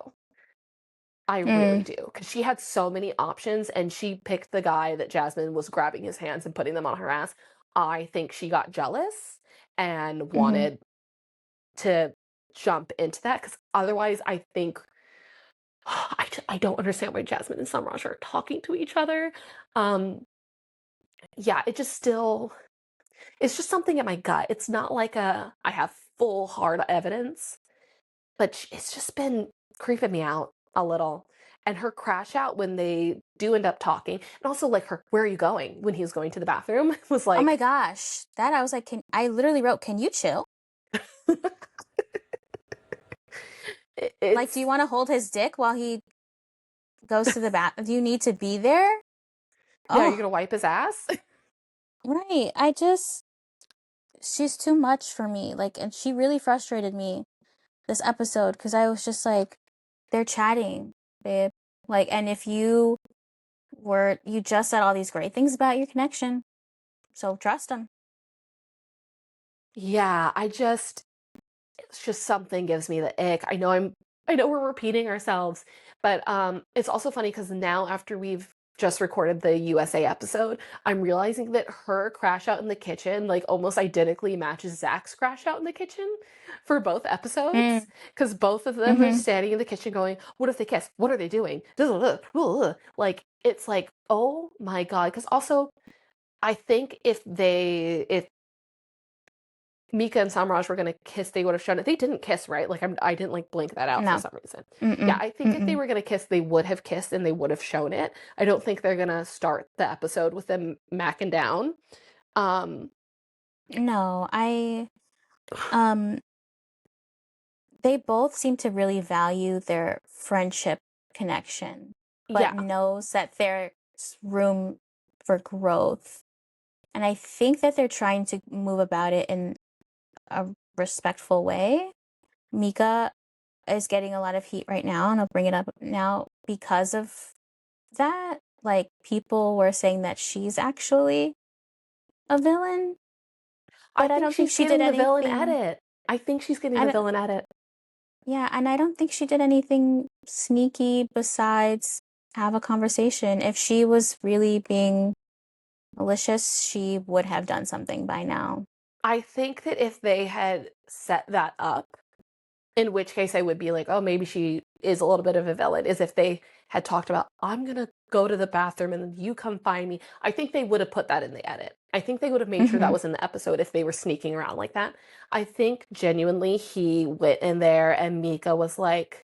I really Mm. do. Because she had so many options and she picked the guy that Jasmine was grabbing his hands and putting them on her ass. I think she got jealous and Mhm. wanted to jump into that because otherwise, I think I don't understand why Jasmine and Samraj are talking to each other. Um, yeah, it just still, it's just something in my gut. It's not like I have full hard evidence, but it's just been creeping me out a little. And her crash out when they do end up talking, and also like her, where are you going when he was going to the bathroom was Oh my like, gosh. That I was like, can I literally wrote, can you chill? Like, do you it's, want to hold his dick while he goes to the bath? Do you need to be there? yeah, you're Oh, gonna wipe his ass. right. She's too much for me. Like, and she really frustrated me this episode because I was just like, they're chatting, babe. Like, and if you just said all these great things about your connection, so trust them. Yeah, it's just something gives me the ick. I know we're repeating ourselves, but it's also funny because now after we've just recorded the USA episode, I'm realizing that her crash out in the kitchen like almost identically matches Zach's crash out in the kitchen for both Mm. episodes. Because both of them are Mm-hmm. standing in the kitchen going, what if they kiss? What are they doing? Like, it's like, oh my God. Because also, I think if Mica and Samraj were gonna kiss, they would have shown it. They didn't kiss, right? Like I didn't like blink that out for No. some reason. Yeah, Mm-mm. I think if they Mm-mm. were gonna kiss, they would have kissed and they would have shown it. I don't think they're gonna start the episode with them macking down. Um, No, um, they both seem to really value their friendship connection, but yeah, knows that there's room for growth. And I think that they're trying to move about it in a respectful way. Mica is getting a lot of heat right now, and I'll bring it up now because of that. like people were saying that she's actually a villain, I but I think don't think she's she did getting the villain anything. edit. I think she's getting I the don't, villain edit. yeah, and I don't think she did anything sneaky besides have a conversation. If she was really being malicious, she would have done something by now. I think that if they had set that up, in which case I would be like, oh, maybe she is a little bit of a villain, is if they had talked about, I'm going to go to the bathroom and you come find me. I think they would have put that in the edit. I think they would have made sure that Hmm. was in the episode if they were sneaking around like that. I think genuinely he went in there and Mica was like,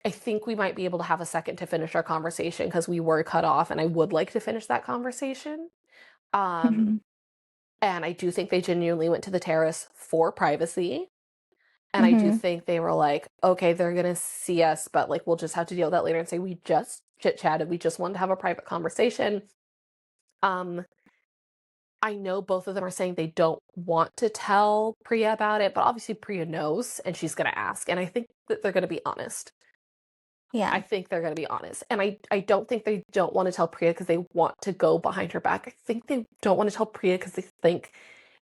I think we might be able to have a second to finish our conversation because we were cut off and I would like to finish that conversation. Um, Hmm. and I do think they genuinely went to the terrace for privacy. And I do Hmm. think they were like, okay, they're gonna see us, but like we'll just have to deal with that later and say we just chit-chatted, we just wanted to have a private conversation. Um, I know both of them are saying they don't want to tell Priya about it, but obviously Priya knows and she's gonna ask. And I think that they're gonna be honest. Yeah. I think they're gonna be honest. And I don't think they don't want to tell Priya because they want to go behind her back. I think they don't want to tell Priya because they think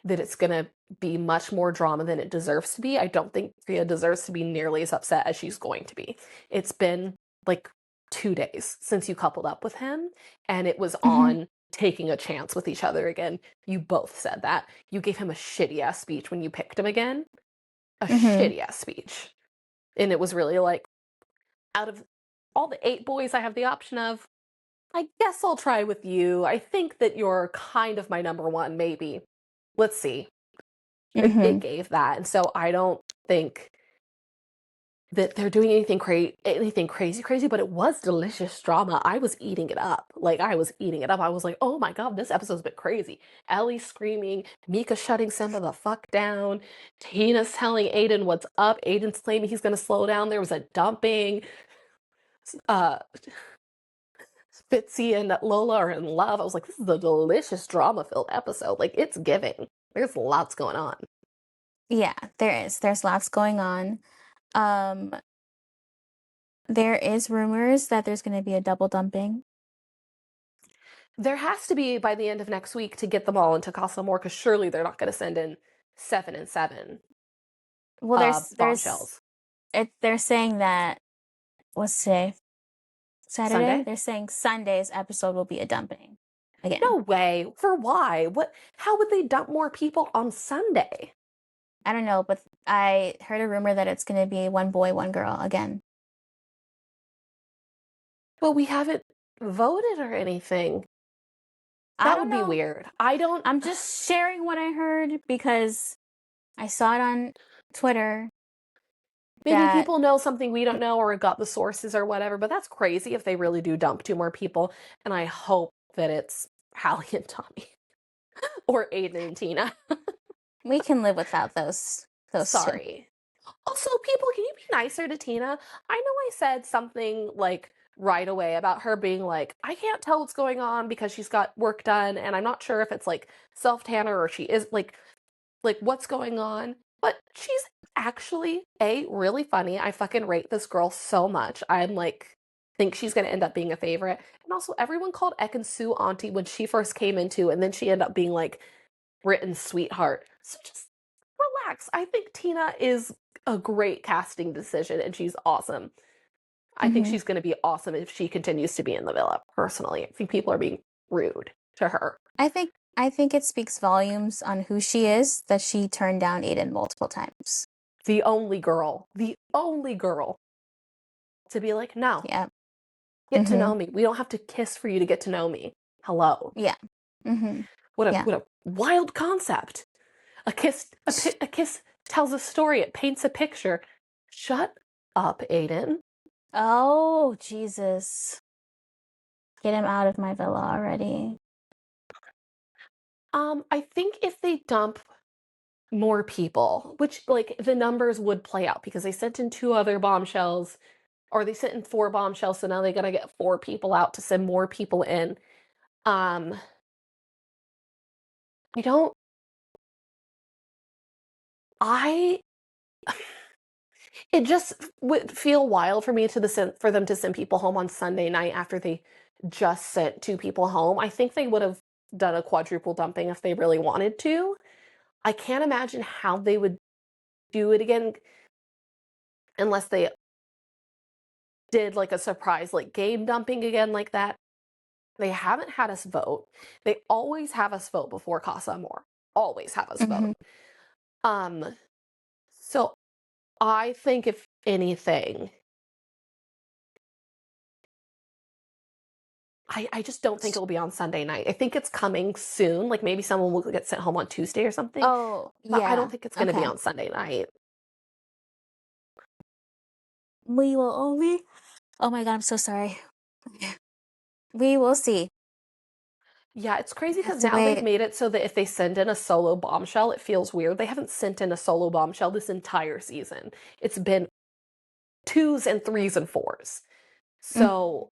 that it's going to be much more drama than it deserves to be. I don't think Priya deserves to be nearly as upset as she's going to be. It's been like 2 days since you coupled up with him, and it was Hmm. on taking a chance with each other again. You both said that. You gave him a shitty ass speech when you picked him again. A Hmm. shitty ass speech. And it was really like, out of all the 8 boys I have the option of, I guess I'll try with you. I think that you're kind of my number one, maybe. Let's see. It Hmm. gave that. And so I don't think that they're doing anything crazy, but it was delicious drama. I was eating it up. Like I was eating it up. I was like, oh my God, this episode's a bit crazy. Ellie screaming, Mica shutting Simba the fuck down, Tina's telling Aidan what's up, Aidan's claiming he's gonna slow down. There was a dumping. Uh Fitzy and Lola are in love. I was like, this is a delicious drama-filled episode. Like it's giving. There's lots going on. Yeah, there is. There's lots going on. Um, there is rumors that there's going to be a double dumping. There has to be by the end of next week to get them all into Casa More, because surely they're not going to send in 7 and 7 Well, bombshells. they're saying that, what's today? Saturday? Sunday? They're saying Sunday's episode will be a dumping again. No way. For why? What? How would they dump more people on Sunday? I don't know, but I heard a rumor that it's going to be one boy, one girl again. Well, we haven't voted or anything. I That don't would be know. weird. I don't. I'm just sharing what I heard because I saw it on Twitter Maybe that people know something we don't know or got the sources or whatever, but that's crazy if they really do dump 2 more people. And I hope that it's Hallie and Tommy or Aiden and Tina. we can live without those two. Sorry. Also, people, can you be nicer to Tina? I know I said something like right away about her being like, I can't tell what's going on because she's got work done, and I'm not sure if it's like self-tanner or she is like what's going on. But she's actually really funny. I fucking rate this girl so much. I'm like think she's gonna end up being a favorite. And also everyone called Ekin-Su auntie when she first came into, and then she ended up being like Britain's sweetheart. So just relax. I think Tina is a great casting decision and she's awesome. I think Hmm. she's going to be awesome if she continues to be in the villa, personally. I think people are being rude to her. I think it speaks volumes on who she is that she turned down Aiden multiple times. The only girl to be like, no, Yeah. get to Hmm. know me. We don't have to kiss for you to get to know me. Hello. Yeah. Hmm. What a Yeah. what a wild concept. A kiss tells a story. It paints a picture. Shut up, Aiden. Oh, Jesus. Get him out of my villa already. I think if they dump more people, which like the numbers would play out because they sent in 2 other bombshells, or they sent in 4 bombshells, so now they gotta get 4 people out to send more people in. Um, I don't. I. It just would feel wild for me for them to send people home on Sunday night after they just sent 2 people home. I think they would have done a quadruple dumping if they really wanted to. I can't imagine how they would do it again unless they did like a surprise like game dumping again like that. They haven't had us vote. They always have us vote before Casa Amor. Always have us vote. Um, so I think if anything, I just don't think it'll be on Sunday night. I think it's coming soon. Like maybe someone will get sent home on Tuesday or something. Oh, But I yeah. don't think it's going to be Okay. on Sunday night. We will only. Oh my God, I'm so sorry. We will see. Yeah, it's crazy We have because to now they've wait. made it so that if they send in a solo bombshell, it feels weird. They haven't sent in a solo bombshell this entire season. It's been 2s and 3s and 4s. So,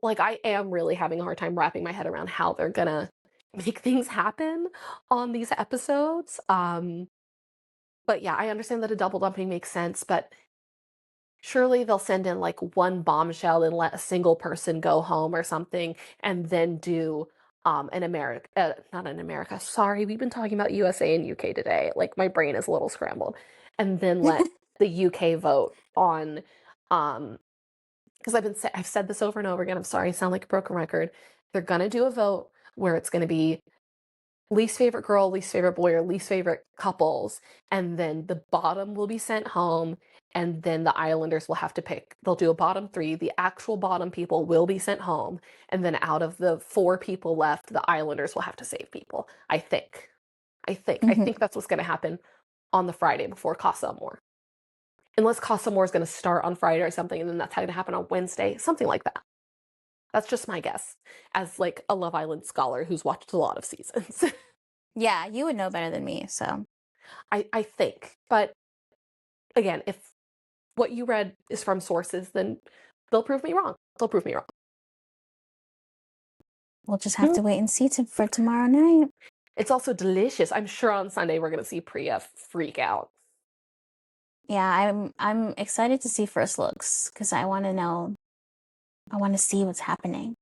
like, I am really having a hard time wrapping my head around how they're gonna make things happen on these episodes. But yeah, I understand that a double dumping makes sense, but surely they'll send in like one bombshell and let a single person go home or something, and then do an America, not in America. Sorry, we've been talking about USA and UK today. Like my brain is a little scrambled, and then let the UK vote on, because I've said this over and over again. I'm sorry, I sound like a broken record. They're gonna do a vote where it's gonna be least favorite girl, least favorite boy, or least favorite couples, and then the bottom will be sent home, and then the Islanders will have to pick. They'll do a bottom 3. The actual bottom people will be sent home, and then out of the 4 people left, the Islanders will have to save people. I think. I think that's what's going to happen on the Friday before Casa Amor. Unless Casa Amor is going to start on Friday or something, and then that's going to happen on Wednesday, something like that. That's just my guess, as like a Love Island scholar who's watched a lot of seasons. Yeah, you would know better than me, so. I think. But again, if what you read is from sources, then they'll prove me wrong. They'll prove me wrong. We'll just have to wait and see for tomorrow night. It's also delicious. I'm sure on Sunday we're gonna see Priya freak out. Yeah, I'm excited to see first looks because I want to know. I want to see what's happening.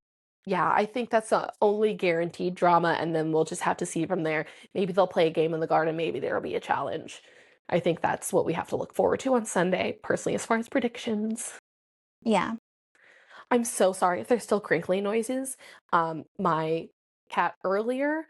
Yeah, I think that's the only guaranteed drama, and then we'll just have to see from there. Maybe they'll play a game in the garden, maybe there'll be a challenge. I think that's what we have to look forward to on Sunday, personally, as far as predictions. Yeah. I'm so sorry if there's still crinkly noises. My cat earlier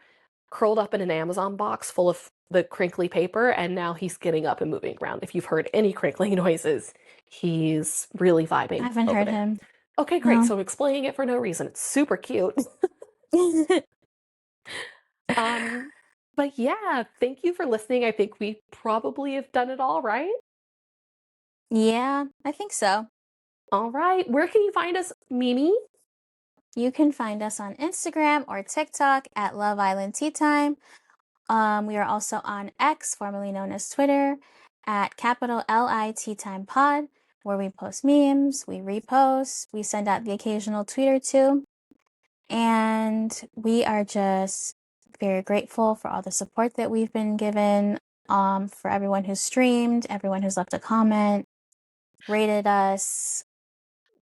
curled up in an Amazon box full of the crinkly paper, and now he's getting up and moving around. If you've heard any crinkling noises, he's really I vibing haven't over heard there. him. Okay, great. No. So I'm explaining it for no reason. It's super cute. But yeah, thank you for listening. I think we probably have done it all right. Yeah, I think so. All right. Where can you find us, Mimi? You can find us on Instagram or TikTok at Love Island Tea Time. We are also on X, formerly known as Twitter, at capital LI Tea Time Pod, where we post memes, we repost, we send out the occasional tweet or two. And we are just very grateful for all the support that we've been given, for everyone who's streamed, everyone who's left a comment, rated us.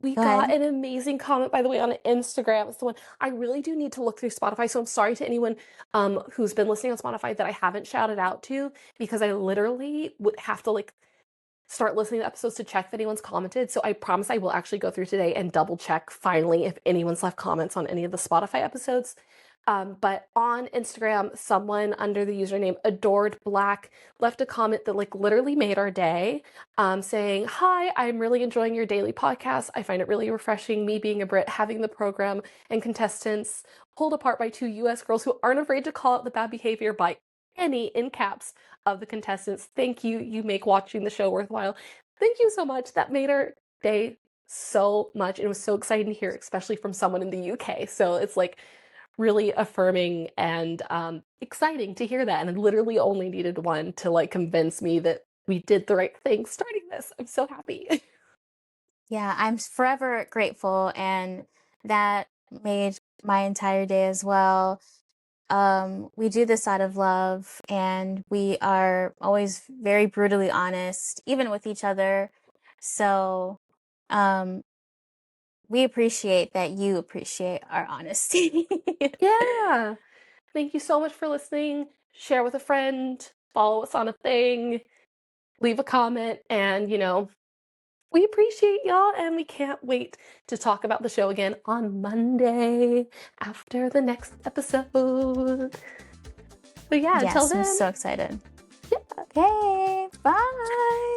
We Go got ahead. an amazing comment, by the way, on Instagram. It's the one I really do need to look through Spotify. So I'm sorry to anyone who's been listening on Spotify that I haven't shouted out to, because I literally would have to like start listening to episodes to check if anyone's commented. So I promise I will actually go through today and double check finally if anyone's left comments on any of the Spotify episodes. But on Instagram, someone under the username Adored Black left a comment that like literally made our day, saying, "Hi, I'm really enjoying your daily podcast. I find it really refreshing, me being a Brit, having the program and contestants pulled apart by 2 US girls who aren't afraid to call out the bad behavior by any in caps of the contestants. Thank you. You make watching the show worthwhile." Thank you so much. That made our day so much. It was so exciting to hear, especially from someone in the UK. So it's like really affirming and exciting to hear that. And I literally only needed one to like convince me that we did the right thing starting this. I'm so happy. Yeah, I'm forever grateful, and that made my entire day as well. We do this out of love, and we are always very brutally honest, even with each other. So, um, we appreciate that you appreciate our honesty. Yeah. Thank you so much for listening. Share with a friend, follow us on a thing, leave a comment, and, we appreciate y'all, and we can't wait to talk about the show again on Monday after the next episode. But yeah, until Yes, I'm then. so excited. Yeah. Okay, bye.